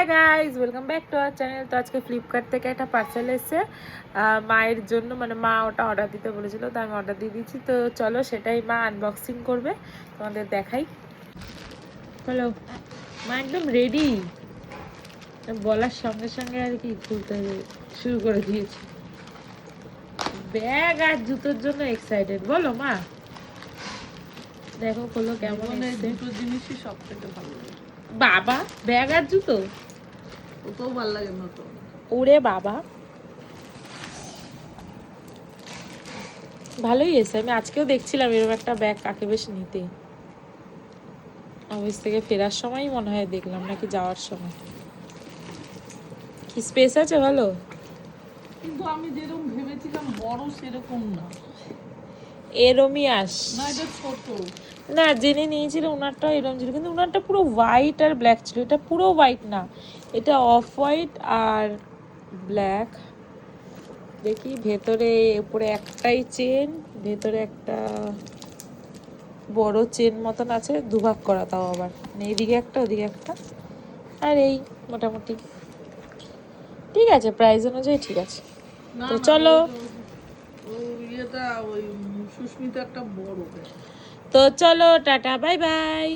Hi guys, welcome back to our channel. তো আজকে Flipkart থেকে একটা পার্সেল এসেছে মায়ের জন্য, মানে মা ওটা অর্ডার দিতে বলেছিল, তো আমি অর্ডার দিয়ে দিয়েছি। তো চলো সেটাই মা আনবক্সিং করবে, তোমাদের দেখাই। চলো, মা একদম রেডি, বলার সঙ্গে সঙ্গে আর কি খুলতে শুরু করে দিয়েছি। ব্যাগ আর জুতোর জন্য এক্সাইটেড, বলো মা। দেখো খোলো কেমন এসেছে। দুটো জিনিসই সব থেকে ভালো লাগে। বাবা, ব্যাগ আর জুতো ওটাও ভালো লাগে না তো। ওরে বাবা, ভালোই এসে। আমি আজকেও দেখছিলাম এরকম একটা ব্যাগ কাকে বেশ নিতে, অফিস থেকে ফেরার সময়ই মনে হয় দেখলাম, নাকি যাওয়ার সময়। কি স্পেস আছে ভালো, কিন্তু আমি যেরকম ভেবেছিলাম বড় সেরকম না। এরমই আস না, এটা ছোট। না, জেনে নিয়েছিল ওনারটাও এরকম ছিল, কিন্তু ওনারটা পুরো হোয়াইট আর ব্ল্যাক ছিল, এটা পুরো হোয়াইট না, এটা অফ হোয়াইট আর ব্ল্যাক। দেখি ভেতরে, উপরে একটাই চেন, ভেতরে একটা বড় চেন মতন আছে, দুভাগ করা, তাও আবার মানে এদিকে একটা ওদিকে একটা। আর এই মোটামুটি ঠিক আছে, প্রাইস অনুযায়ী ঠিক আছে। না তো না, চলো, ও ইয়েটা ওই সুস্মিতা একটা বড় ব্যাগ। তো চলো, টাটা বাই বাই।